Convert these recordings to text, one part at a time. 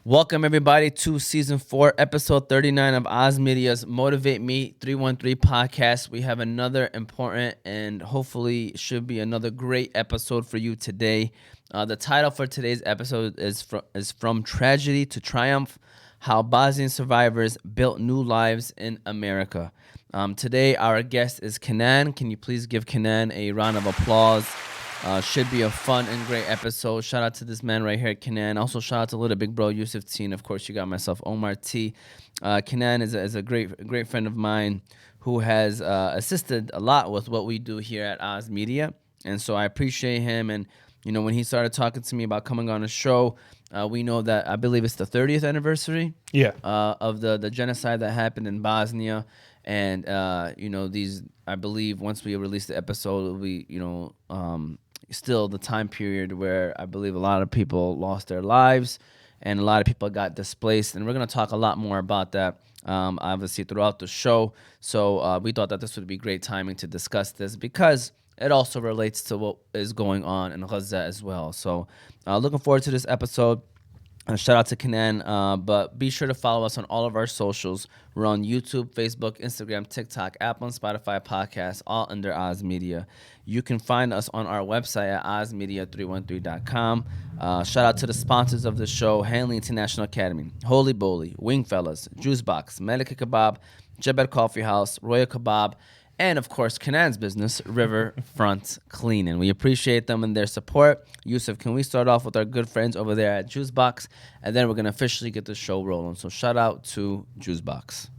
Welcome everybody to season 4, episode 39 of Oz Media's Motivate Me 313 podcast. We have another important and hopefully should be another great episode for you today. The title for today's episode is From Tragedy to Triumph: How Bosnian Survivors Built New Lives in America. Today our guest is Kenan. Can you please give Kenan a round of applause? Should be a fun and great episode. Shout out to this man right here, Kenan. Also, shout out to little big bro Yusuf T. And of course, you got myself, Omar T. Kenan is a great friend of mine who has assisted a lot with what we do here at Oz Media. And so I appreciate him. And, you know, when he started talking to me about coming on a show, we know that I believe it's the 30th anniversary of the genocide that happened in Bosnia. And, I believe once we release the episode, it'll be, still the time period where I believe a lot of people lost their lives and a lot of people got displaced. And we're going to talk a lot more about that, obviously, throughout the show. So we thought that this would be great timing to discuss this because it also relates to what is going on in Gaza as well. So looking forward to this episode. Shout out to Kenan, but be sure to follow us on all of our socials. We're on YouTube, Facebook, Instagram, TikTok, Apple, and Spotify podcasts, all under Oz Media. You can find us on our website at ozmedia313.com. Shout out to the sponsors of the show: Hanley International Academy, Holy Bowly, Wing Fellas, Juice Box, Melika Kebab, Jebel Coffee House, Royal Kebab, and, of course, Kenan's business, Riverfront Cleaning. We appreciate them and their support. Yusuf, can we start off with our good friends over there at Juice Box? And then we're going to officially get the show rolling. So shout out to Juice Box.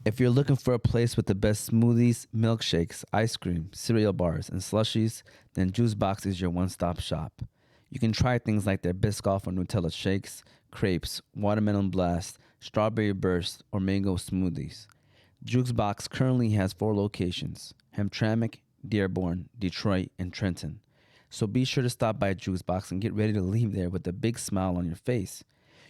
If you're looking for a place with the best smoothies, milkshakes, ice cream, cereal bars, and slushies, then Juice Box is your one-stop shop. You can try things like their Biscoff or Nutella shakes, crepes, watermelon blast, strawberry burst, or mango smoothies. Juice Box currently has 4 locations: Hamtramck, Dearborn, Detroit, and Trenton. So be sure to stop by Juice Box and get ready to leave there with a big smile on your face.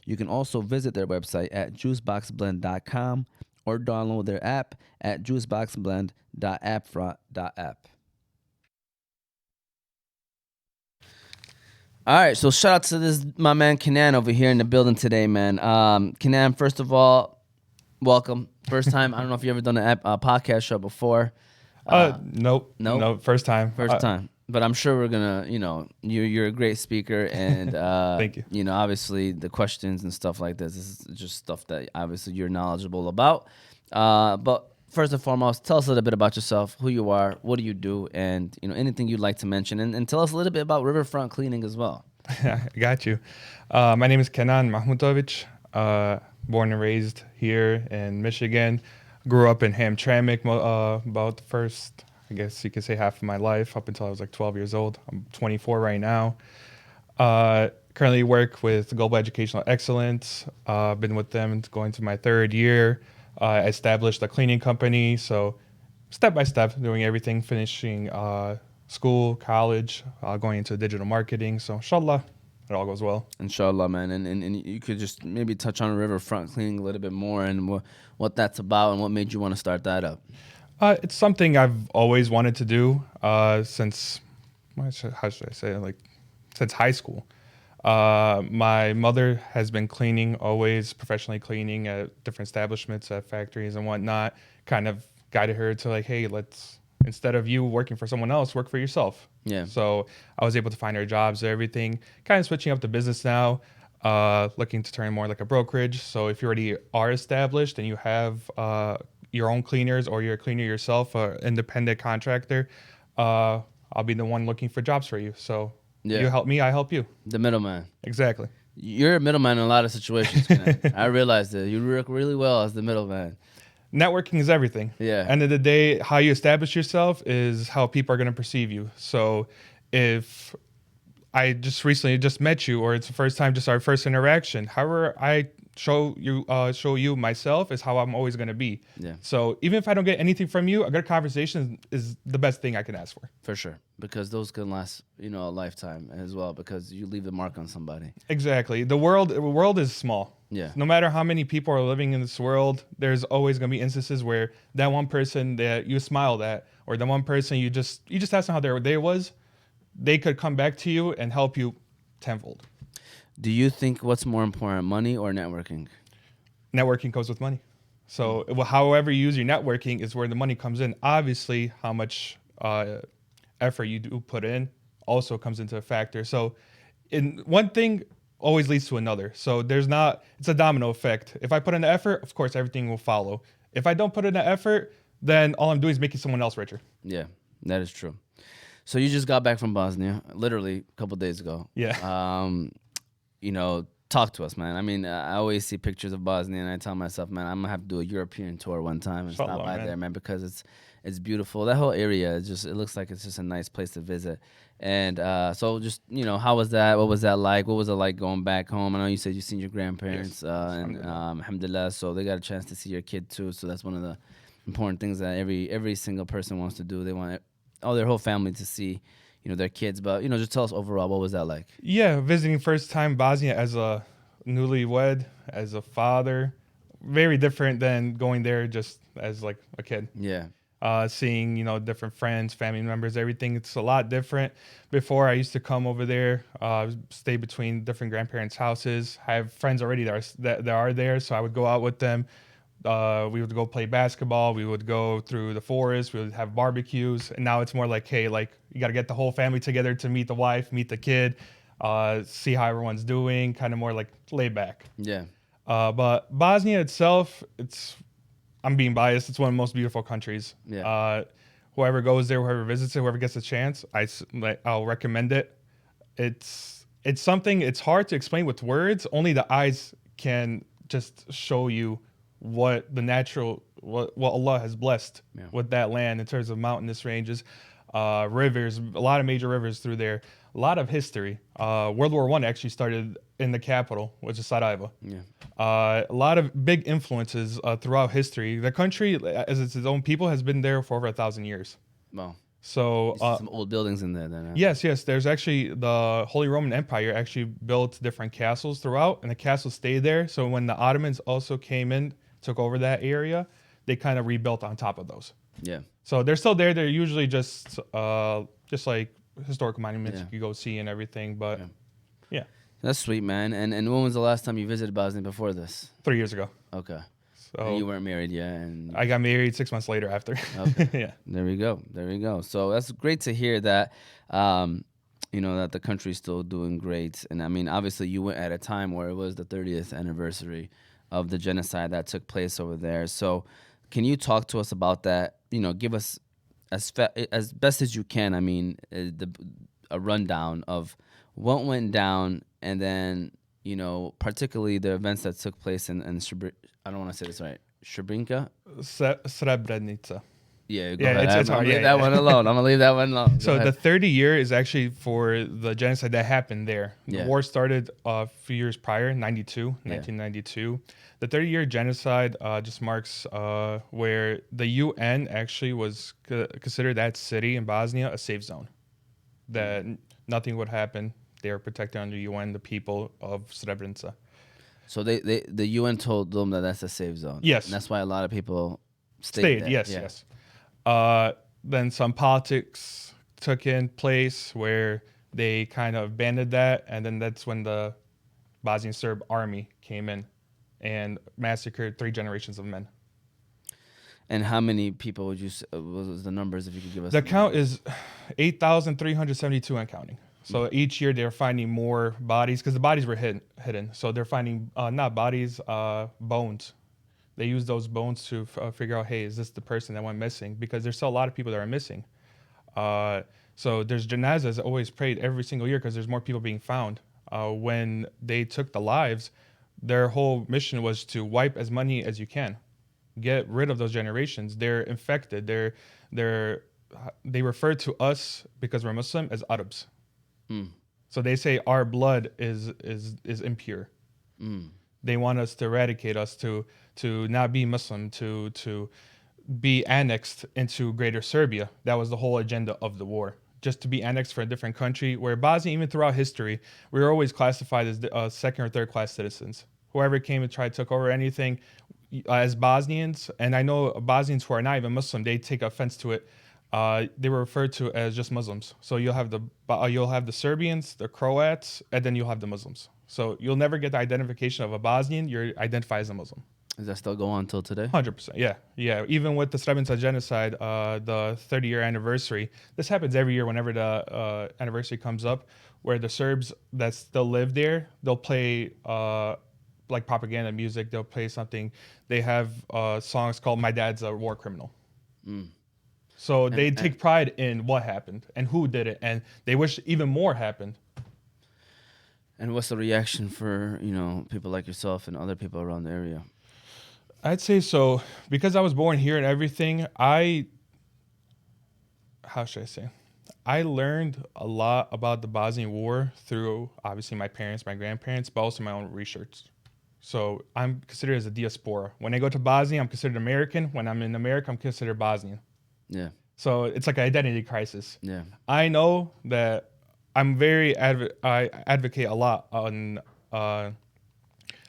You can also visit their website at juiceboxblend.com or download their app at juiceboxblend.appfront.app. All right, so shout out to my man Kenan over here in the building today, man. Kenan, first of all, welcome. First time. I don't know if you ever done a podcast show before. Nope. First time. But I'm sure we're gonna, you're a great speaker, and thank you. Obviously the questions and stuff like this is just stuff that obviously you're knowledgeable about. But first and foremost, tell us a little bit about yourself, who you are, what do you do, and anything you'd like to mention, and tell us a little bit about Riverfront Cleaning as well. I got you. My name is Kenan Mahmutovic. Born and raised here in Michigan. Grew up in Hamtramck about the first, I guess you could say, half of my life, up until I was like 12 years old. I'm 24 right now. Currently work with Global Educational Excellence. Been with them going to my 3rd year. Established a cleaning company, so step by step, doing everything, finishing school, college, going into digital marketing. So inshallah, it all goes well. Inshallah, man. And you could just maybe touch on Riverfront Cleaning a little bit more and what that's about and what made you want to start that up. It's something I've always wanted to do since, how should I say, since high school. My mother has been cleaning, always professionally cleaning at different establishments, at factories and whatnot. Kind of guided her to hey, instead of you working for someone else, work for yourself. Yeah. So I was able to find her jobs, everything. Kind of switching up the business now, looking to turn more like a brokerage. So if you already are established and you have your own cleaners, or you're a cleaner yourself, an independent contractor, I'll be the one looking for jobs for you. So you help me, I help you. The middleman. Exactly. You're a middleman in a lot of situations. I realized that. You work really well as the middleman. Networking is everything. Yeah. End of the day, how you establish yourself is how people are going to perceive you. So if I just recently met you, or it's the first time, just our first interaction, however I show you myself is how I'm always going to be. Yeah. So even if I don't get anything from you, a good conversation is the best thing I can ask for. For sure. Because those can last, a lifetime as well, because you leave a mark on somebody. Exactly. The world is small. Yeah. No matter how many people are living in this world, there's always going to be instances where that one person that you smiled at, or the one person you just asked them how their day was, they could come back to you and help you tenfold. Do you think what's more important, money or networking? Networking comes with money. So however you use your networking is where the money comes in. Obviously, how much effort you do put in also comes into a factor. So in one thing always leads to another. So it's a domino effect. If I put in the effort, of course, everything will follow. If I don't put in the effort, then all I'm doing is making someone else richer. Yeah, that is true. So you just got back from Bosnia, literally a couple days ago. Yeah. Talk to us, man. I mean, I always see pictures of Bosnia, and I tell myself, man, I'm gonna have to do a European tour one time and stop by there, man, because it's beautiful. That whole area it looks like it's just a nice place to visit. And so just how was that? What was that like? What was it like going back home? I know you said you seen your grandparents, and alhamdulillah, so they got a chance to see your kid too. So that's one of the important things that every single person wants to do. They want their whole family to see their kids. But just tell us overall, what was that like? Yeah, visiting first time Bosnia as a newlywed, as a father, very different than going there just as like a kid. Yeah. Seeing different friends, family members, everything. It's a lot different. Before I used to come over there, stay between different grandparents' houses. I have friends already that are there, so I would go out with them. We would go play basketball. We would go through the forest. We would have barbecues. And now it's more like, hey, like you got to get the whole family together to meet the wife, meet the kid, see how everyone's doing, kind of more like laid back. Yeah. But Bosnia itself, I'm being biased. It's one of the most beautiful countries. Yeah. Whoever goes there, whoever visits it, whoever gets a chance, I'll recommend it. It's something, it's hard to explain with words. Only the eyes can just show you what Allah has blessed with that land in terms of mountainous ranges, rivers, a lot of major rivers through there, a lot of history. World War I actually started in the capital, which is Sarajevo. Yeah. A lot of big influences throughout history. The country, as its own people, has been there for over 1,000 years. Wow. So some old buildings in there then. Yes. There's actually the Holy Roman Empire actually built different castles throughout, and the castles stayed there. So when the Ottomans also came in, took over that area, they kind of rebuilt on top of those. Yeah. So they're still there. They're usually just like historical monuments you can go see and everything. But yeah. That's sweet, man. And when was the last time you visited Bosnia before this? 3 years ago. Okay. So and you weren't married yet, and I got married 6 months later after. Okay. Yeah. There we go. So that's great to hear that. That the country's still doing great. And I mean, obviously, you went at a time where it was the 30th anniversary of the genocide that took place over there. So, can you talk to us about that? Give us as best as you can. I mean, a rundown of what went down, and then particularly the events that took place in I don't want to say this right. Srebrenica. Srebrenica. Yeah, it's hard. Leave that one alone. I'm gonna leave that one alone. So the 30 year is actually for the genocide that happened there. The war started a few years prior, 1992. The 30-year genocide just marks where the UN actually was considered that city in Bosnia a safe zone, that nothing would happen. They were protected under UN, the people of Srebrenica. So the UN told them that that's a safe zone. Yes, and that's why a lot of people stayed there. Yes. Then some politics took in place where they kind of abandoned that, and then that's when the Bosnian Serb army came in and massacred 3 generations of men. And how many people would you was the numbers, if you could give us? The count is 8,372 and counting. So each year they're finding more bodies because the bodies were hidden. So they're finding not bodies, bones. They use those bones to figure out, hey, is this the person that went missing? Because there's still a lot of people that are missing. So there's janazas always prayed every single year because there's more people being found. When they took the lives, their whole mission was to wipe as many as you can, get rid of those generations. They're infected. They refer to us because we're Muslim as Arabs. So they say our blood is impure. They want us to eradicate us, to not be Muslim, to be annexed into Greater Serbia. That was the whole agenda of the war, just to be annexed for a different country. Where Bosnia, even throughout history, we were always classified as second or third class citizens. Whoever came and took over anything, as Bosnians, and I know Bosnians who are not even Muslim, they take offense to it. they were referred to as just Muslims. So you'll have the Serbians, the Croats, and then you'll have the Muslims. So you'll never get the identification of a Bosnian. You're identified as a Muslim. Does that still go on until today? 100%. Yeah. Yeah. Even with the Srebrenica genocide, the 30-year anniversary, this happens every year whenever the anniversary comes up, where the Serbs that still live there, they'll play like propaganda music. They'll play something. They have songs called "My Dad's a War Criminal." So they take pride in what happened and who did it, and they wish even more happened. And what's the reaction for, people like yourself and other people around the area? I'd say so, because I was born here and everything. How should I say? I learned a lot about the Bosnian War through obviously my parents, my grandparents, but also my own research. So I'm considered as a diaspora. When I go to Bosnia, I'm considered American. When I'm in America, I'm considered Bosnian. Yeah. So it's like an identity crisis. Yeah. I know that I'm I advocate a lot on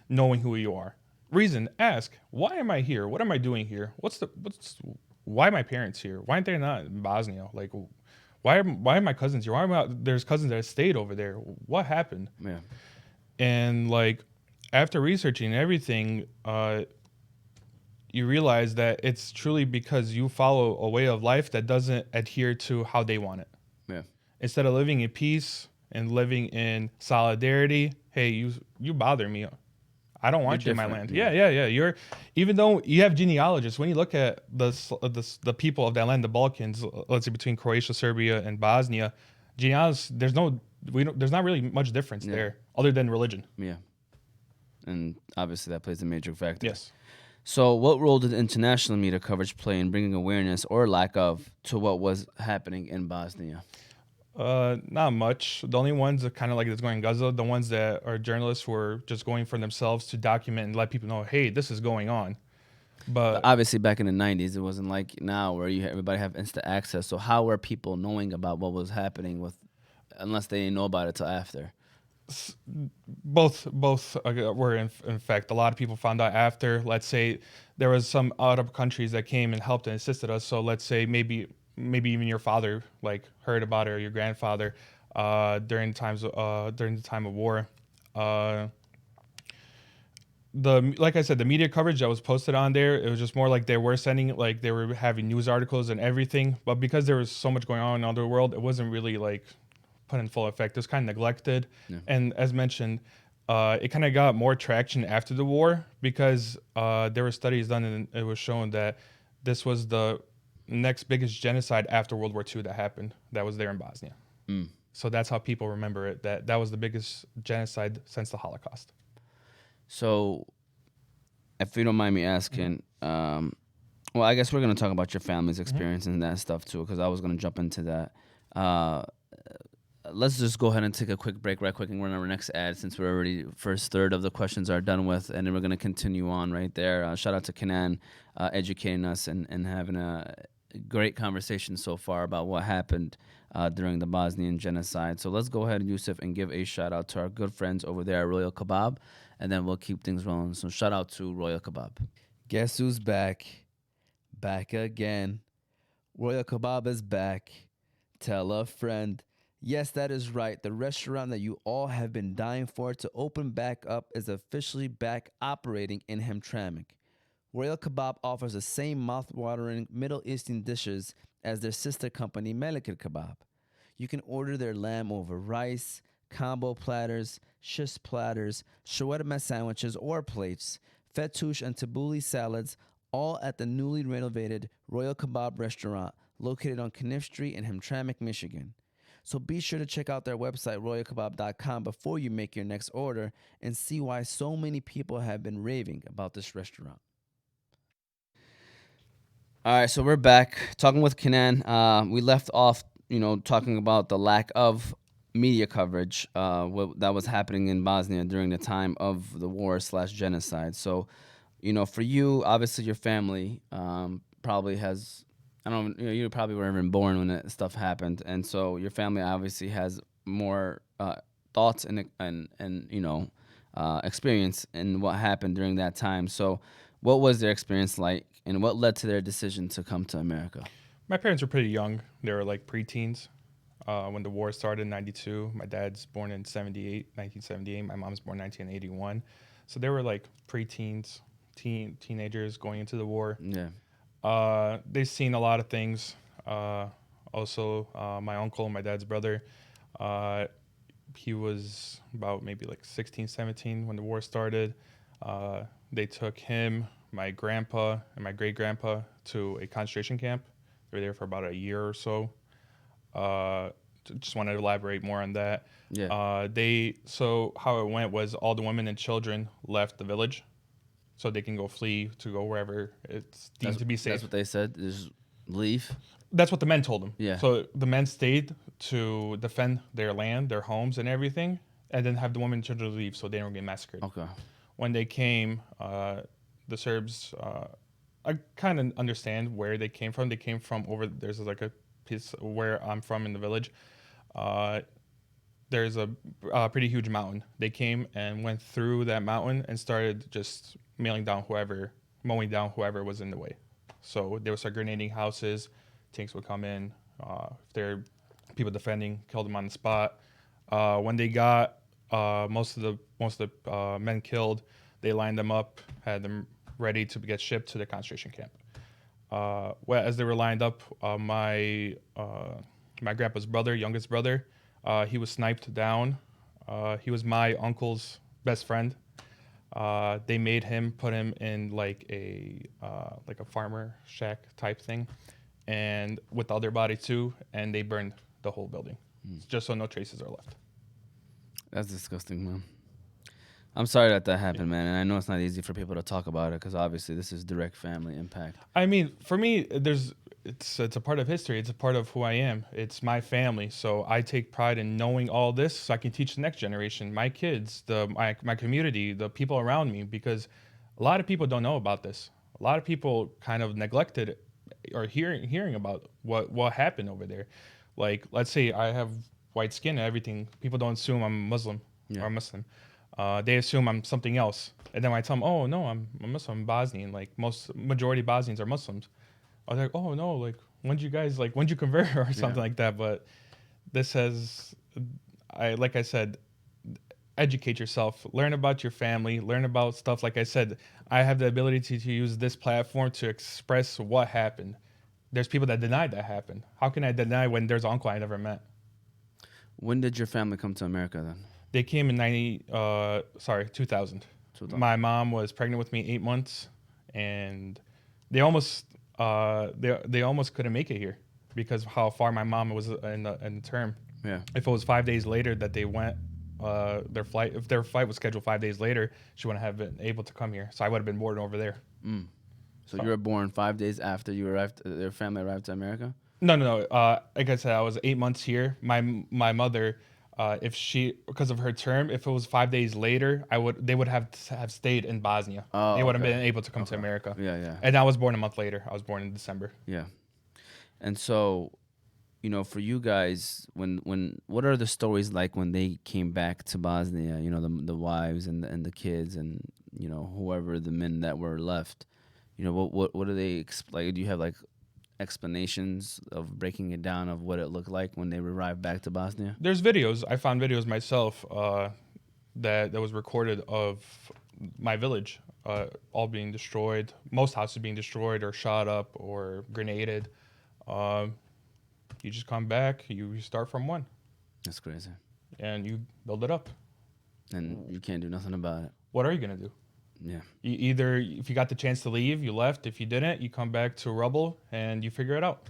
knowing who you are. Reason, ask, why am I here? What am I doing here? Why are my parents here? Why aren't they not in Bosnia? Like, why are my cousins here? There's cousins that stayed over there? What happened? Yeah. And like, after researching everything, you realize that it's truly because you follow a way of life that doesn't adhere to how they want it. Yeah. Instead of living in peace and living in solidarity, hey, you bother me. I don't want you in my land. Yeah. Even though you have genealogists, when you look at the people of that land, the Balkans, let's say between Croatia, Serbia, and Bosnia, genealogists, there's not really much difference there other than religion. Yeah. And obviously that plays a major factor. Yes. So what role did international media coverage play in bringing awareness or lack of to what was happening in Bosnia? Not much. The only ones that kind of like that's going in Gaza, the ones that are journalists who are just going for themselves to document and let people know, hey, this is going on. But obviously back in the 90s, it wasn't like now where everybody have instant access. So how were people knowing about what was happening unless they didn't know about it till after? Both were in fact. A lot of people found out after. Let's say there was some Arab countries that came and helped and assisted us. So let's say maybe even your father like heard about it, or your grandfather during the time of war. Like I said, the media coverage that was posted on there, it was just more like they were having news articles and everything. But because there was so much going on in the other world, it wasn't really like put in full effect. It was kind of neglected. Yeah. And as mentioned, it kind of got more traction after the war because there were studies done and it was shown that this was the next biggest genocide after World War II that happened that was there in Bosnia. So that's how people remember it, that was the biggest genocide since the Holocaust. So if you don't mind me asking, well, I guess we're going to talk about your family's experience and that stuff too, because I was going to jump into that. Let's just go ahead and take a quick break right quick and run our next ad since we're already first third of the questions are done with, and then we're going to continue on right there. Shout out to Kenan educating us and having a great conversation so far about what happened during the Bosnian Genocide. So let's go ahead, Yusuf, and give a shout out to our good friends over there at Royal Kebab, and then we'll keep things rolling. So shout out to Royal Kebab. Guess who's back? Back again. Royal Kebab is back. Tell a friend. Yes, that is right. The restaurant that you all have been dying for to open back up is officially back operating in Hamtramck. Royal Kebab offers the same mouth-watering Middle Eastern dishes as their sister company, Meleket Kebab. You can order their lamb over rice, combo platters, shish platters, shawarma sandwiches or plates, fattoush and tabbouleh salads, all at the newly renovated Royal Kebab restaurant located on Kniff Street in Hamtramck, Michigan. So be sure to check out their website, royalkebab.com, before you make your next order and see why so many people have been raving about this restaurant. All right, so we're back talking with Kenan. We left off, talking about the lack of media coverage that was happening in Bosnia during the time of the war/genocide. So, for you, obviously your family probably has. You probably weren't even born when that stuff happened, and so your family obviously has more thoughts and experience in what happened during that time. So, what was their experience like, and what led to their decision to come to America? My parents were pretty young. They were like preteens when the war started in 92. My dad's born in 1978. My mom's born 1981. So they were like preteens, teenagers going into the war. Yeah. They've seen a lot of things. Also, my uncle, my dad's brother, uh, he was about maybe like 16, 17 when the war started. They took him, my grandpa, and my great grandpa to a concentration camp. They were there for about a year or so. Just want to elaborate more on that. Yeah. So how it went was all the women and children left the village, so they can go flee to go wherever it's deemed to be safe. That's what they said. Just leave. That's what the men told them. Yeah. So the men stayed to defend their land, their homes, and everything, and then have the women and children leave so they don't get massacred. Okay. When they came, the Serbs, I kind of understand where they came from. They came from over, there's like a piece where I'm from in the village. There's a pretty huge mountain. They came and went through that mountain and started just mowing down whoever was in the way. So they would start grenading houses. Tanks would come in. If there are people defending, killed them on the spot. When they got most of the men killed, they lined them up, had them ready to get shipped to the concentration camp. As they were lined up, my grandpa's brother, youngest brother, he was sniped down. He was my uncle's best friend. They made him put him in like a farmer shack type thing, and with the other body too, and they burned the whole building, just so no traces are left. That's disgusting, man. I'm sorry that happened, man. And I know it's not easy for people to talk about it because obviously this is direct family impact. I mean, for me, it's a part of history. It's a part of who I am. It's my family. So I take pride in knowing all this so I can teach the next generation, my kids, my community, the people around me, because a lot of people don't know about this. A lot of people kind of neglected it or hearing about what happened over there. Like, let's say I have white skin and everything. People don't assume I'm Muslim or Muslim. They assume I'm something else. And then when I tell them, oh, no, I'm Muslim, I'm Bosnian. Like, majority Bosnians are Muslims. I was like, oh, no, like, when'd you convert or something like that? But this like I said, educate yourself, learn about your family, learn about stuff. Like I said, I have the ability to use this platform to express what happened. There's people that denied that happened. How can I deny when there's an uncle I never met? When did your family come to America then? They came in 2000. My mom was pregnant with me 8 months, and they almost couldn't make it here because of how far my mom was in the term. Yeah. If it was 5 days later that they went, if their flight was scheduled 5 days later, she wouldn't have been able to come here. So I would have been born over there. So you were born 5 days after your family arrived to America? No. Like I said, I was 8 months here. My mother, because of her term, if it was 5 days later, they would have stayed in Bosnia. They wouldn't have been able to come to America. Yeah. And I was born a month later. I was born in December. Yeah. And so, for you guys, what are the stories like when they came back to Bosnia? The wives and the kids and whoever the men that were left. What do they explain? Do you have like explanations of breaking it down of what it looked like when they arrived back to Bosnia? There's videos. I found videos myself that was recorded of my village all being destroyed, most houses being destroyed or shot up or grenaded. You just come back, you start from one. That's crazy. And you build it up. And you can't do nothing about it. What are you going to do? Yeah. Either if you got the chance to leave, you left. If you didn't, you come back to rubble and you figure it out.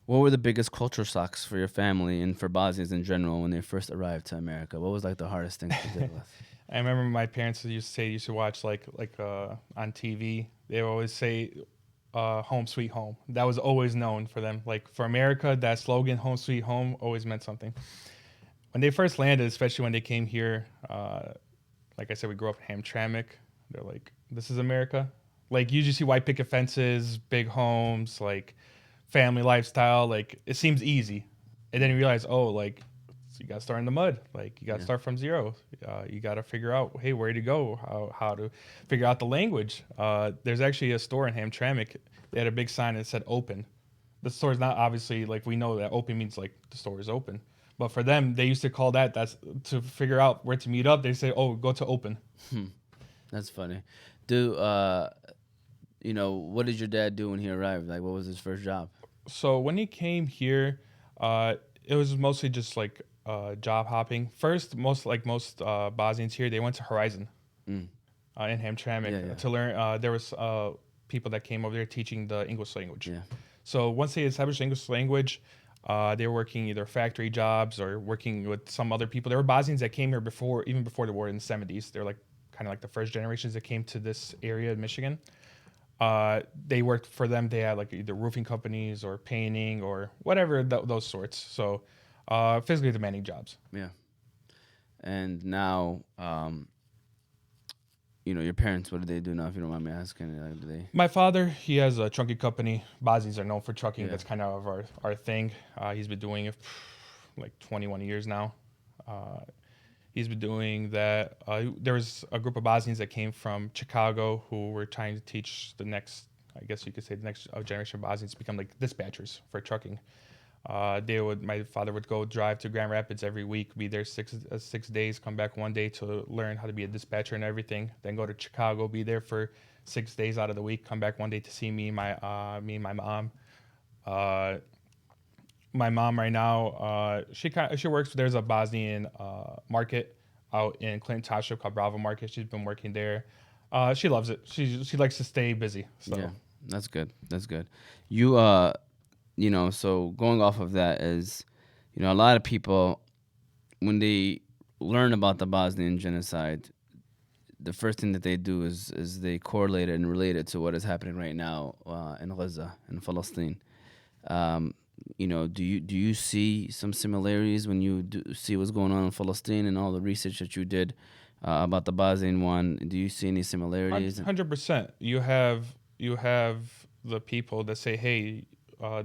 What were the biggest culture shocks for your family and for Bosnians in general when they first arrived to America? What was like the hardest thing to deal with? I remember my parents used to watch like on TV. They would always say, "Home sweet home." That was always known for them. Like for America, that slogan "Home sweet home" always meant something. When they first landed, especially when they came here. Like I said, we grew up in Hamtramck. They're like, this is America. Like, you just see white picket fences, big homes, like, family lifestyle. Like, it seems easy. And then you realize, so you got to start in the mud. Like, you got to start from zero. You got to figure out, hey, where to go, how to figure out the language. There's actually a store in Hamtramck. They had a big sign that said open. The store is not obviously like we know that open means like the store is open. But for them, they used to call that's to figure out where to meet up. They say, "Oh, go to open." That's funny. Do what did your dad do when he arrived? Like, what was his first job? So when he came here, it was mostly just like job hopping. First, most Bosnians here, they went to Horizon in Hamtramck to learn. There was people that came over there teaching the English language. Yeah. So once they established the English language, they were working either factory jobs or working with some other people. There were Bosnians that came here even before the war in the 70s. They're like kind of like the first generations that came to this area in Michigan. They worked for them. They had like either roofing companies or painting or whatever those sorts. So physically demanding jobs. Yeah. And now, your parents, what do they do now? If you don't mind me asking, do they? My father, he has a trucking company. Bosnians are known for trucking. Yeah. That's kind of our thing. He's been doing it like 21 years now. He's been doing that. There was a group of Bosnians that came from Chicago who were trying to teach the next, I guess you could say, the next generation of Bosnians to become like dispatchers for trucking. My father would go drive to Grand Rapids every week, be there 6 days, come back one day to learn how to be a dispatcher and everything. Then go to Chicago, be there for 6 days out of the week, come back one day to see me and my mom. My mom right now, she works. There's a Bosnian market out in Clinton Township called Bravo Market. She's been working there. She loves it. She likes to stay busy. So. Yeah, that's good. That's good. You so going off of that is, a lot of people when they learn about the Bosnian genocide, the first thing that they do is they correlate it and relate it to what is happening right now in Gaza in Palestine. Do you see some similarities when you see what's going on in Palestine and all the research that you did about the Bosnian one? Do you see any similarities? 100%. You have the people that say, "Hey,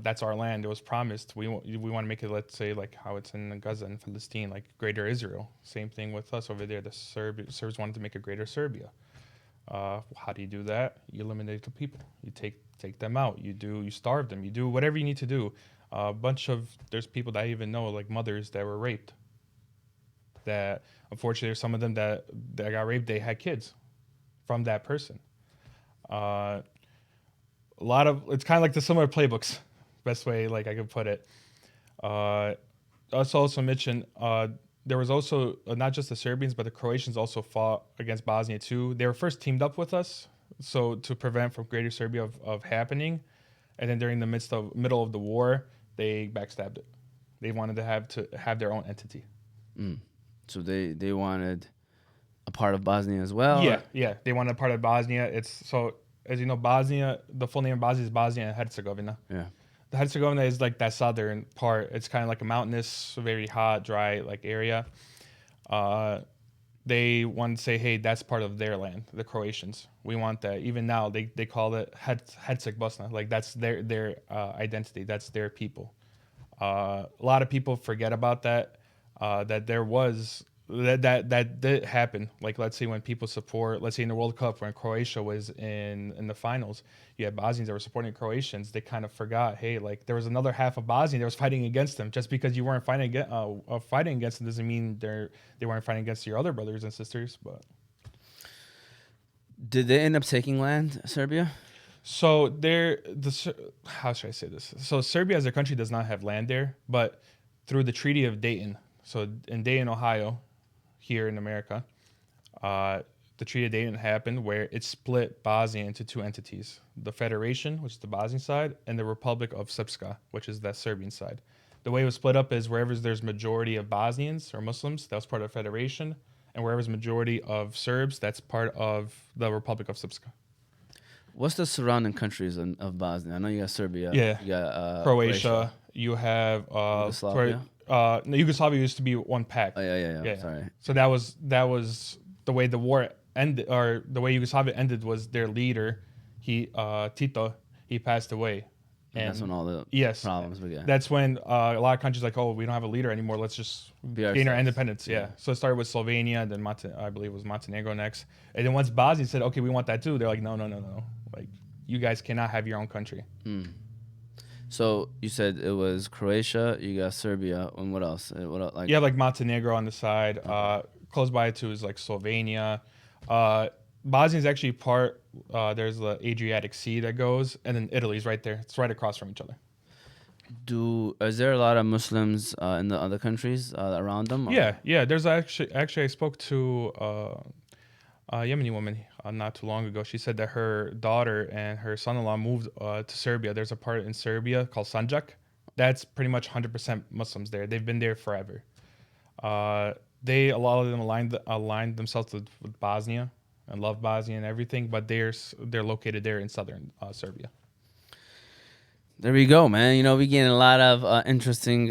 that's our land. It was promised. We want to make it, let's say, like how it's in Gaza and Palestine, like Greater Israel. Same thing with us over there. The Serbs wanted to make a Greater Serbia. How do you do that? You eliminate the people. You take them out. You starve them. You do whatever you need to do. There's people that I even know, like mothers that were raped. That unfortunately, there's some of them that got raped. They had kids from that person. It's kind of like the similar playbooks. Best way like I could put it. Also mention there was also not just the Serbians but the Croatians also fought against Bosnia too. They were first teamed up with us, so to prevent from Greater Serbia of happening, and then during the middle of the war, they backstabbed it. They wanted to have their own entity. So they wanted a part of Bosnia as well. Yeah, they wanted a part of Bosnia. It's so. As you know, Bosnia, the full name of Bosnia is Bosnia and Herzegovina. Yeah. The Herzegovina is like that southern part. It's kind of like a mountainous, very hot, dry like area. They want to say, hey, that's part of their land, the Croatians. We want that. Even now, they call it Herceg Bosna. Like that's their identity. That's their people. A lot of people forget about that. That there was that did happen. Like let's say when people support, let's say in the World Cup when Croatia was in the finals, you had Bosnians that were supporting Croatians. They kind of forgot, hey, like there was another half of Bosnia that was fighting against them. Just because you weren't fighting against them doesn't mean they weren't fighting against your other brothers and sisters. But did they end up taking land, Serbia? So how should I say this? So Serbia as a country does not have land there, but through the Treaty of Dayton, so in Dayton, Ohio, here in America, the Treaty of Dayton happened where it split Bosnia into two entities: the Federation, which is the Bosnian side, and the Republic of Srpska, which is the Serbian side. The way it was split up is wherever there's majority of Bosnians or Muslims, that was part of the Federation, and wherever there's majority of Serbs, that's part of the Republic of Srpska. What's the surrounding countries of Bosnia? I know you got Serbia. Yeah. You got Croatia. You have Yugoslavia. Yugoslavia used to be one pack. Oh, yeah. Sorry. So that was the way the war ended, or the way Yugoslavia ended was their leader, Tito, he passed away. And that's when all the problems began. That's when a lot of countries like, oh, we don't have a leader anymore. Let's just gain our independence. Yeah. So it started with Slovenia, then I believe it was Montenegro next. And then once Bosnia said, okay, we want that too, they're like, no. Like, you guys cannot have your own country. So you said it was Croatia, you got Serbia, and what else? What else? Like You have like Montenegro on the side. Close by too is like Slovenia. Uh, Bosnia is actually part. There's the Adriatic Sea that goes, and then Italy's right there. It's right across from each other. Is there a lot of Muslims in the other countries around them? Or? Yeah. There's actually I spoke to a Yemeni woman not too long ago. She said that her daughter and her son-in-law moved to Serbia. There's a part in Serbia called Sanjak. That's pretty much 100% Muslims there. They've been there forever. A lot of them aligned themselves with Bosnia and love Bosnia and everything, but they're located there in southern Serbia. There we go, man. You know, we getting a lot of interesting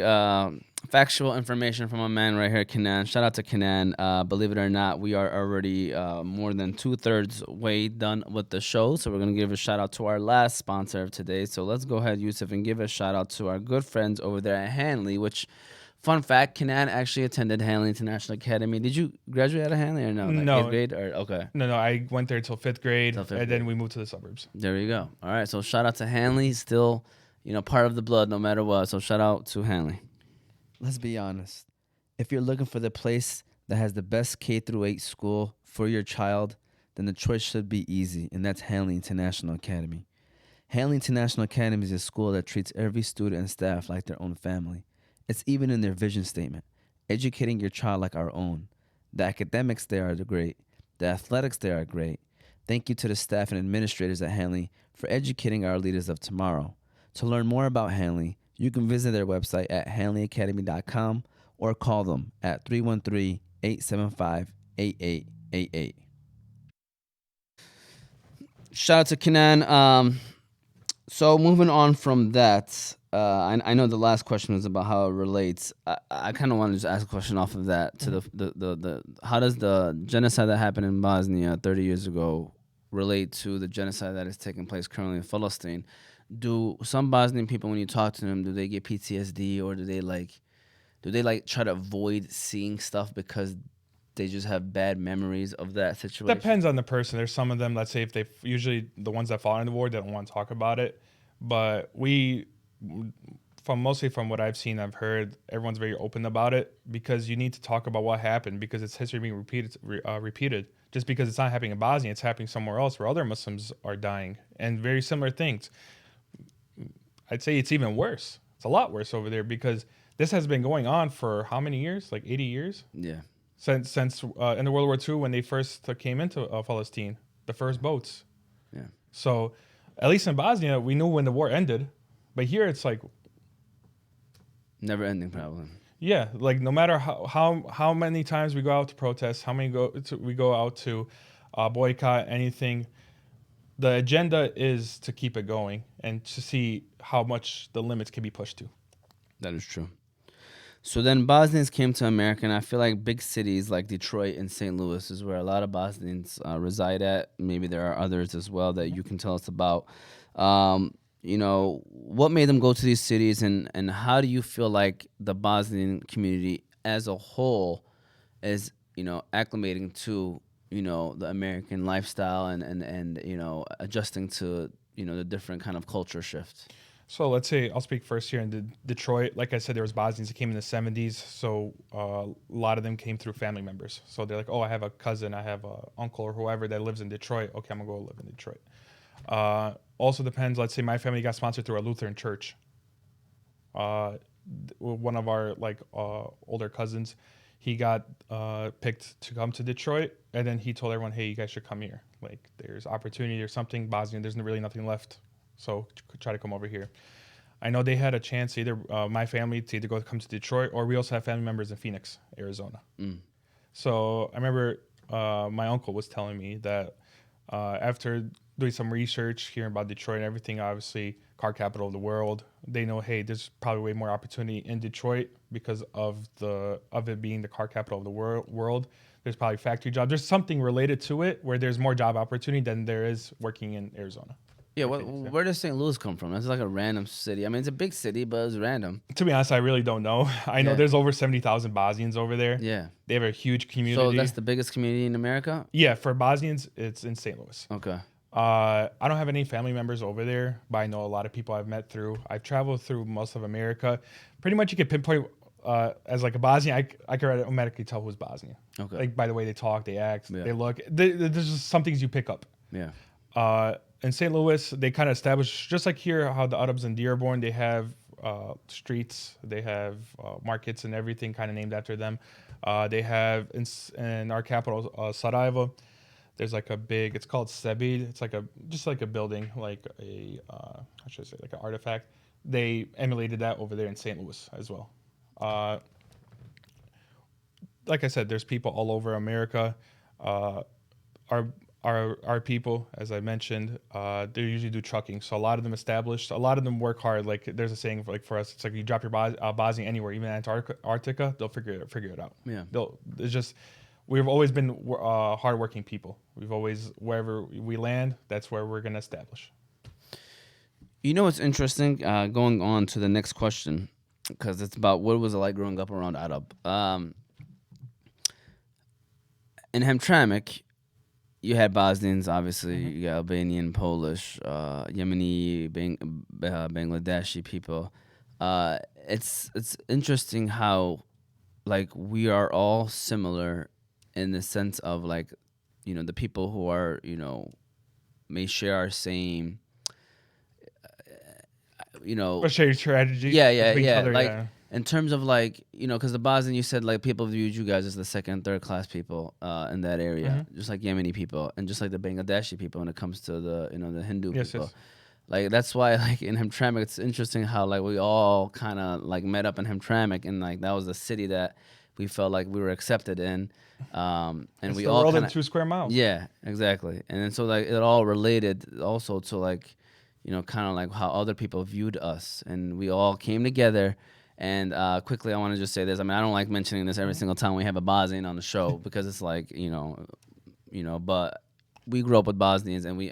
factual information from a man right here, Kenan. Shout out to Kenan. Believe it or not, we are already more than 2/3 way done with the show. So we're going to give a shout out to our last sponsor of today. So let's go ahead, Yusuf, and give a shout out to our good friends over there at Hanley, which, fun fact, Kenan actually attended Hanley International Academy. Did you graduate out of Hanley or no? Like No. 8th grade or okay. No, I went there till fifth grade, Till fifth and grade. then we moved to the suburbs. There you go. All right. So shout out to Hanley, still, part of the blood no matter what. So shout out to Hanley. Let's be honest. If you're looking for the place that has the best K-8 school for your child, then the choice should be easy, and that's Hanley International Academy. Hanley International Academy is a school that treats every student and staff like their own family. It's even in their vision statement, educating your child like our own. The academics there are great. The athletics there are great. Thank you to the staff and administrators at Hanley for educating our leaders of tomorrow. To learn more about Hanley, you can visit their website at hanleyacademy.com or call them at 313-875-8888. Shout out to Kenan. So moving on from that, I know the last question was about how it relates. I kind of want to just ask a question off of that to the how does the genocide that happened in Bosnia 30 years ago relate to the genocide that is taking place currently in Palestine? Do some Bosnian people, when you talk to them, do they get PTSD or do they try to avoid seeing stuff because they just have bad memories of that situation? Depends on the person. There's some of them, let's say, if they usually the ones that fought in the war, they don't want to talk about it. But mostly from what I've seen, I've heard, everyone's very open about it because you need to talk about what happened because it's history being repeated. Just because it's not happening in Bosnia, it's happening somewhere else where other Muslims are dying and very similar things. I'd say it's even worse. It's a lot worse over there because this has been going on for how many years? Like 80 years? Yeah. Since in the World War II when they first came into Palestine, the first boats. Yeah. So at least in Bosnia, we knew when the war ended. But here it's like... Never ending problem. Yeah, like no matter how many times we go out to protest, we go out to boycott anything, the agenda is to keep it going and to see how much the limits can be pushed to. That is true. So then Bosnians came to America, and I feel like big cities like Detroit and St. Louis is where a lot of Bosnians reside at. Maybe there are others as well that you can tell us about. What made them go to these cities, and how do you feel like the Bosnian community as a whole is, acclimating to, the American lifestyle and adjusting to, the different kind of culture shift? So let's say I'll speak first here in Detroit. Like I said, there was Bosnians that came in the 70s. So a lot of them came through family members. So they're like, oh, I have a cousin, I have an uncle or whoever that lives in Detroit. Okay, I'm going to go live in Detroit. Also depends, let's say my family got sponsored through a Lutheran church. One of our older cousins, he got picked to come to Detroit. And then he told everyone, hey, you guys should come here. Like there's opportunity or something. Bosnia, there's really nothing left. So try to come over here. I know they had a chance either my family to either come to Detroit, or we also have family members in Phoenix, Arizona. So I remember my uncle was telling me that after doing some research, hearing about Detroit and everything, obviously car capital of the world, they know, hey, there's probably way more opportunity in Detroit because of it being the car capital of the world. There's probably factory jobs. There's something related to it where there's more job opportunity than there is working in Arizona. Yeah, where does St. Louis come from? That's like a random city. I mean, it's a big city, but it's random. To be honest, I really don't know. I know there's over 70,000 Bosnians over there. Yeah. They have a huge community. So that's the biggest community in America? Yeah, for Bosnians, it's in St. Louis. Okay. I don't have any family members over there, but I know a lot of people I've met through. I've traveled through most of America. Pretty much, you can pinpoint as like a Bosnian. I can automatically tell who's Bosnian. Okay. Like by the way they talk, they act, Yeah. they look. There's just some things you pick up. Yeah. In St. Louis, they kind of established, just like here, how the Arabs in Dearborn, they have streets, they have markets and everything kind of named after them. They have in our capital, Sarajevo, there's like a big, it's called Sebid. It's like just like a building, like a, how should I say, like an artifact. They emulated that over there in St. Louis as well. Like I said, there's people all over America. Our people, as I mentioned, they usually do trucking. So a lot of them established. A lot of them work hard. Like there's a saying for us, it's like you drop your Bosnia anywhere, even Antarctica, they'll figure it out. Yeah. It's just we've always been hardworking people. We've always, wherever we land, that's where we're gonna establish. You know what's interesting? Going on to the next question, because it's about what was it like growing up around Arab. In Hamtramck, you had Bosnians, obviously. You got Albanian, Polish, Yemeni, Bangladeshi people. It's interesting how, like, we are all similar in the sense of, like, you know, the people who are, you know, may share our same, you know, Or share your strategy. yeah. with each other, Like yeah. in terms of, like, you know, because the Bosnian, you said, like, people viewed you guys as the second, third class people in that area, just like Yemeni people and just like the Bangladeshi people when it comes to the, you know, the Hindu people. Yes. Like that's why, like, in Hamtramck, it's interesting how, like, we all kind of like met up in Hamtramck, and like that was the city that we felt like we were accepted in, and It's we the all world in kind 2 square miles. yeah, exactly. And then so, like, it all related also to, like, you know, kind of like how other people viewed us, and we all came together. And quickly, I want to just say this. I mean, I don't like mentioning this every single time we have a Bosnian on the show because it's like, you know. But we grew up with Bosnians, and we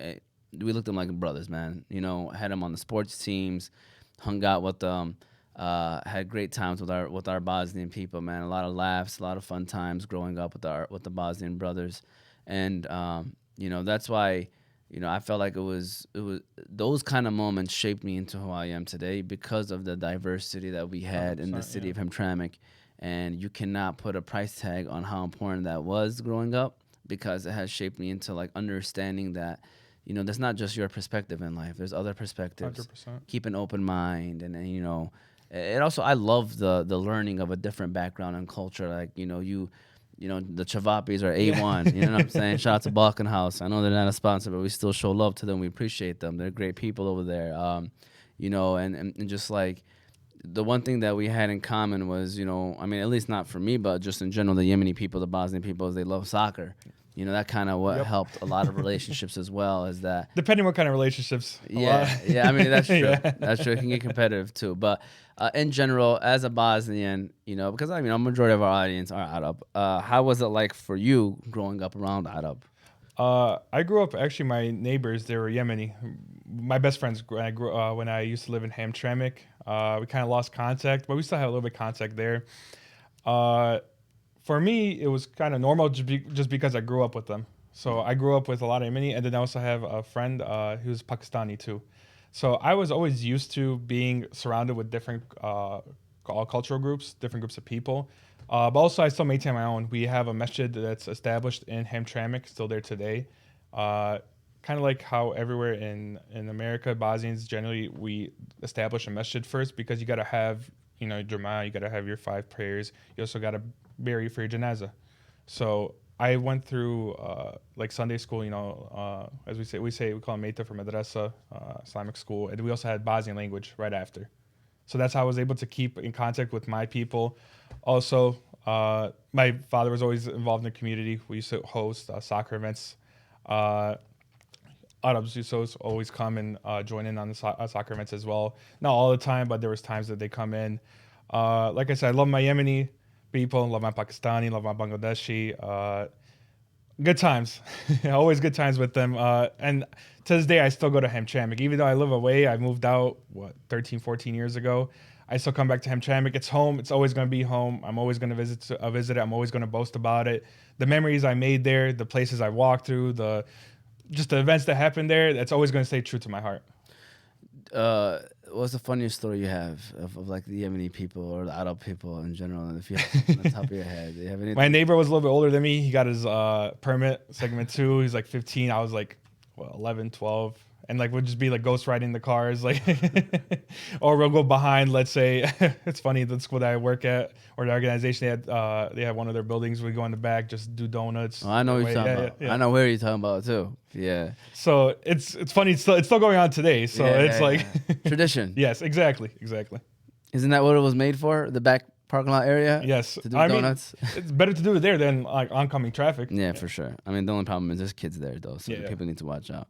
looked at them like brothers, man. You know, had them on the sports teams, hung out with them, had great times with our Bosnian people, man. A lot of laughs, a lot of fun times growing up with the Bosnian brothers, and you know, that's why. You know, I felt like it was those kind of moments shaped me into who I am today because of the diversity that we had in the city of Hamtramck. And you cannot put a price tag on how important that was growing up, because it has shaped me into, like, understanding that, you know, that's not just your perspective in life. There's other perspectives. 100%. Keep an open mind, and you know, it also, I love the learning of a different background and culture. Like, you know, the Chavapis are A1. You know what I'm saying? Shout out to Balkan House. I know they're not a sponsor, but we still show love to them. We appreciate them. They're great people over there. You know, and just like the one thing that we had in common was, you know, I mean, at least not for me, but just in general, the Yemeni people, the Bosnian people, is they love soccer. You know, that kind of what helped a lot of relationships as well, is that. Depending what kind of relationships. Yeah, I mean, that's true. That's true. It can get competitive too. But in general, as a Bosnian, you know, because I mean, a majority of our audience are Arab. How was it like for you growing up around Arab? I grew up, actually, my neighbors, they were Yemeni. My best friends, when I used to live in Hamtramck, we kind of lost contact, but we still have a little bit of contact there. For me, it was kind of normal just because I grew up with them. So I grew up with a lot of Yemeni, and then I also have a friend who's Pakistani too. So I was always used to being surrounded with different cultural groups, different groups of people. But also, I still maintain my own. We have a masjid that's established in Hamtramck, still there today. Kind of like how everywhere in America, Bosnians generally, we establish a masjid first, because you got to have, you know, Jumu'ah, you got to have your 5 prayers. You also got to bury for your janazah. So I went through like Sunday school, you know, as we call it Meta for Madrasa, Islamic school, and we also had Bosnian language right after. So that's how I was able to keep in contact with my people. Also, my father was always involved in the community. We used to host soccer events. Arabs used to always come and join in on the soccer events as well. Not all the time, but there was times that they come in. Like I said, I love my Yemeni people, love my Pakistani, love my Bangladeshi. Good times. Always good times with them. And to this day, I still go to Hamtramck. Even though I live away, I moved out, 13, 14 years ago. I still come back to Hamtramck. It's home. It's always going to be home. I'm always going to visit it. I'm always going to boast about it. The memories I made there, the places I walked through, the just the events that happened there, that's always going to stay true to my heart. What's the funniest story you have of like the Yemeni people or the Arab people in general? And if you have on the top of your head, do you have anything? My neighbor was a little bit older than me. He got his permit, segment 2. He's like 15. I was like, 11, 12. And like, we'll just be like ghost riding the cars, like, or we'll go behind, let's say, it's funny, the school that I work at, or the organization, they had one of their buildings. We go in the back, just do donuts. Oh, I know what you're talking about. Yeah. I know where you're talking about too. Yeah. So it's funny. It's still going on today. So it's like tradition. Yes, exactly. Isn't that what it was made for? The back parking lot area? Yes. To do donuts? It's better to do it there than like oncoming traffic. Yeah, for sure. I mean, the only problem is there's kids there though, so people need to watch out.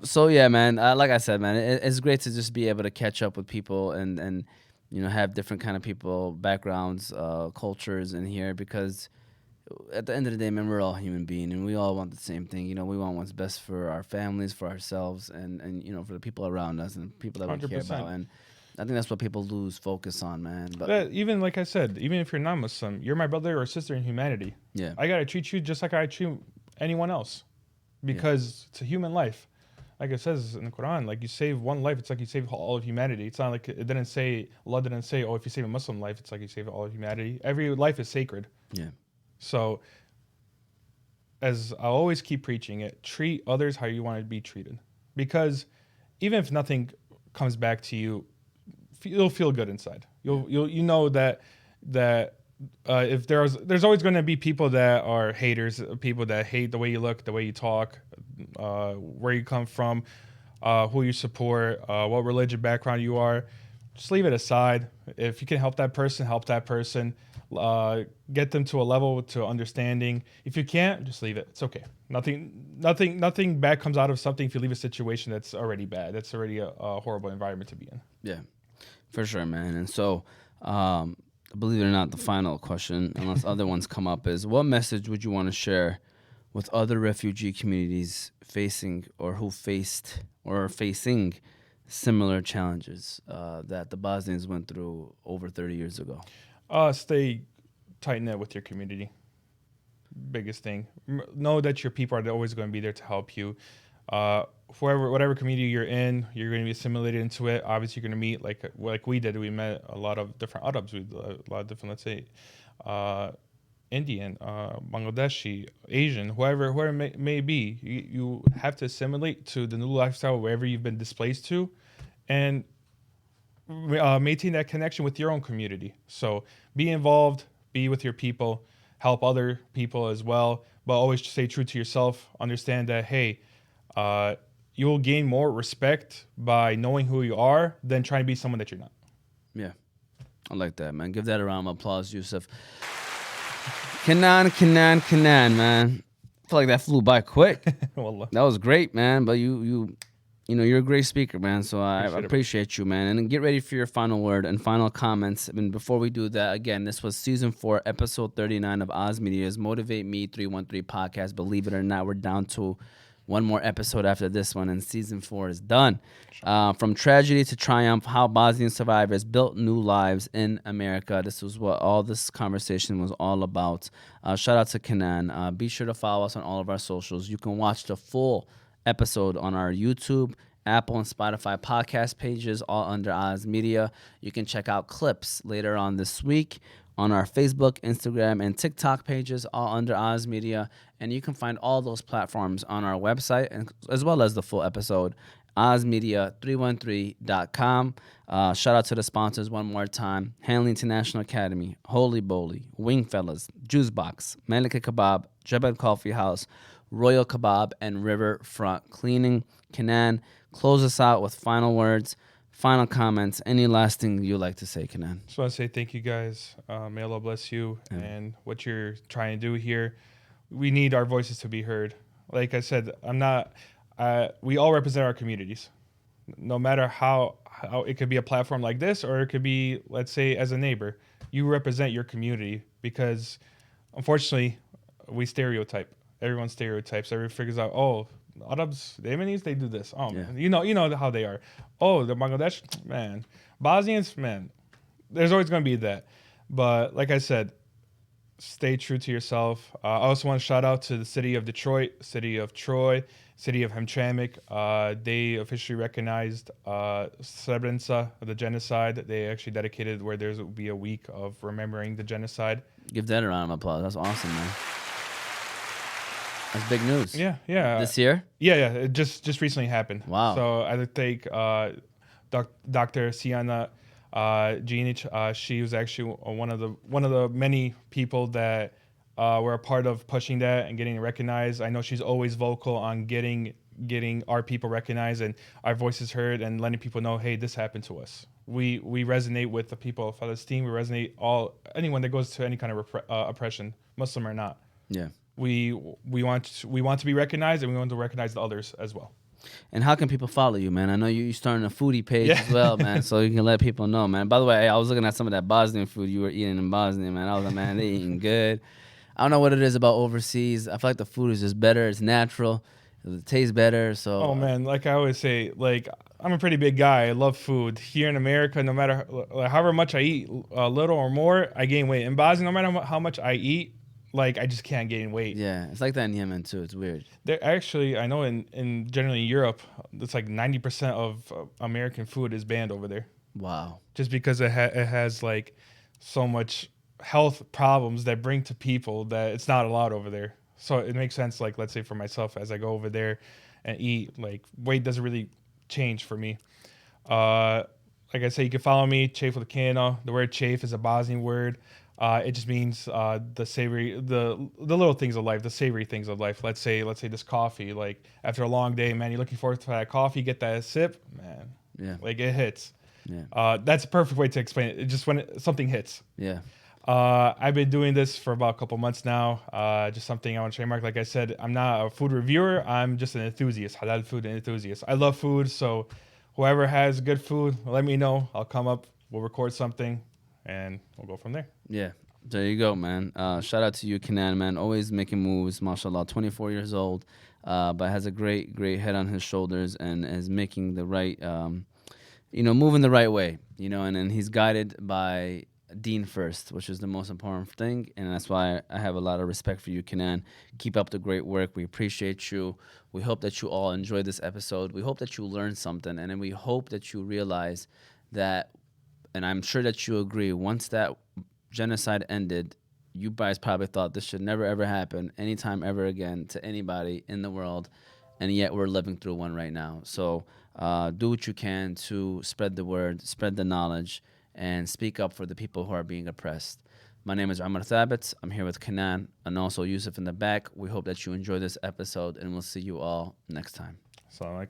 So yeah, man, like I said, man, it's great to just be able to catch up with people and have different kind of people, backgrounds, cultures in here, because at the end of the day, man, we're all human beings and we all want the same thing. We want what's best for our families, for ourselves, and for the people around us and people that we 100%. Care about. And I think that's what people lose focus on, man. But even like I said, even if you're not Muslim, you're my brother or sister in humanity. Yeah, I gotta treat you just like I treat anyone else. Because it's a human life. Like it says in the Quran, like you save one life, it's like you save all of humanity. It's not like Allah didn't say, oh, if you save a Muslim life, it's like you save all of humanity. Every life is sacred. Yeah. So as I always keep preaching it, treat others how you want to be treated. Because even if nothing comes back to you, you'll feel good inside. You know that if there's always going to be people that are haters, people that hate the way you look, the way you talk, where you come from, who you support, what religion background you are. Just leave it aside. If you can help that person, get them to a level to understanding. If you can't, just leave it. It's okay. Nothing bad comes out of something if you leave a situation that's already bad. That's already a horrible environment to be in. Yeah, for sure, man. And so, believe it or not, the final question, unless other ones come up, is what message would you want to share with other refugee communities facing or who faced or are facing similar challenges that the Bosnians went through over 30 years ago? Stay tight-knit with your community. Biggest thing. Know that your people are always going to be there to help you. Whatever community you're in, you're going to be assimilated into it. Obviously, you're going to meet, like we did. We met a lot of different Arabs, a lot of different, let's say, Indian, Bangladeshi, Asian, whoever it may be. You have to assimilate to the new lifestyle wherever you've been displaced to, and maintain that connection with your own community. So be involved, be with your people, help other people as well, but always stay true to yourself. Understand that, hey, you will gain more respect by knowing who you are than trying to be someone that you're not. Yeah, I like that, man. Give that a round of applause, Yusuf. Kenan, man. I feel like that flew by quick. That was great, man. But you're a great speaker, man. So I appreciate you, man. And get ready for your final word and final comments. And before we do that, again, this was season 4, episode 39 of Oz Media's Motivate Me 313 podcast. Believe it or not, we're down to one more episode after this one, and season 4 is done. From tragedy to triumph, how Bosnian survivors built new lives in America. This was what all this conversation was all about. Shout out to Kenan. Be sure to follow us on all of our socials. You can watch the full episode on our YouTube, Apple, and Spotify podcast pages, all under Oz Media. You can check out clips later on this week on our Facebook, Instagram, and TikTok pages, all under Oz Media. And you can find all those platforms on our website, and as well as the full episode, ozmedia313.com. Shout out to the sponsors one more time: Hanley International Academy, Holy Bowly, Wingfellas, Juice Box, Malika Kebab, Jebel Coffee House, Royal Kebab, and Riverfront Cleaning. Kenan, close us out with final words, final comments. Any last thing you'd like to say, Kenan? Just want to say thank you, guys. May Allah bless you and what you're trying to do here. We need our voices to be heard. Like I said, we all represent our communities. No matter how it could be a platform like this, or it could be, let's say, as a neighbor. You represent your community, because unfortunately we stereotype. Everyone stereotypes. Everyone figures out, oh, Arabs, the Yemenis, they do this. Oh, man. You know how they are. Oh, the Bangladesh, man. Bosnians, man. There's always going to be that. But like I said, stay true to yourself. I also want to shout out to the city of Detroit, city of Troy, city of Hamtramck. They officially recognized Srebrenica, the genocide. They actually dedicated where there will be a week of remembering the genocide. Give that a round of applause. That's awesome, man. That's big news. Yeah, yeah. This year? Yeah. It just recently happened. Wow. So I think Dr. Siana Ginic, she was actually one of the many people that were a part of pushing that and getting recognized. I know she's always vocal on getting our people recognized and our voices heard and letting people know, hey, this happened to us. We resonate with the people of Palestine. We resonate anyone that goes to any kind of oppression, Muslim or not. Yeah. We want to be recognized, and we want to recognize the others as well. And how can people follow you, man? I know you're starting a foodie page as well, man, so you can let people know, man. By the way, I was looking at some of that Bosnian food you were eating in Bosnia, man. I was like, man, they eating good. I don't know what it is about overseas. I feel like the food is just better. It's natural. It tastes better. So. Oh man, like I always say, like I'm a pretty big guy. I love food. Here in America, no matter however much I eat, a little or more, I gain weight. In Bosnia, no matter how much I eat, like I just can't gain weight. Yeah, it's like that in Yemen too. It's weird. There actually, I know in generally Europe, it's like 90% of American food is banned over there. Wow. Just because it has like so much health problems that bring to people that it's not allowed over there. So it makes sense. Like let's say for myself, as I go over there and eat, like weight doesn't really change for me. Like I say, you can follow me, Chafe with a K. The word chafe is a Bosnian word. It just means the savory, the little things of life, the savory things of life. Let's say this coffee. Like after a long day, man, you're looking forward to that coffee, get that sip, man. Yeah. Like it hits. Yeah. That's a perfect way to explain it. Just when something hits. Yeah. I've been doing this for about a couple months now. Just something I want to trademark. Like I said, I'm not a food reviewer. I'm just an enthusiast, halal food enthusiast. I love food, so whoever has good food, let me know. I'll come up. We'll record something, and we'll go from there. Yeah. There you go, man. Shout out to you, Kenan, man. Always making moves, mashallah. 24 years old, but has a great head on his shoulders and is making the right, moving the right way, and he's guided by Deen first, which is the most important thing, and that's why I have a lot of respect for you, Kenan. Keep up the great work. We appreciate you. We hope that you all enjoyed this episode. We hope that you learned something, and then we hope that you realize that, and I'm sure that you agree, once that genocide ended, you guys probably thought this should never ever happen anytime ever again to anybody in the world, and yet we're living through one right now. So do what you can to spread the word, spread the knowledge, and speak up for the people who are being oppressed. My name is Omar Thabit. I'm here with Kenan and also Yusuf in the back. We hope that you enjoy this episode, and we'll see you all next time. Assalamu alaikum.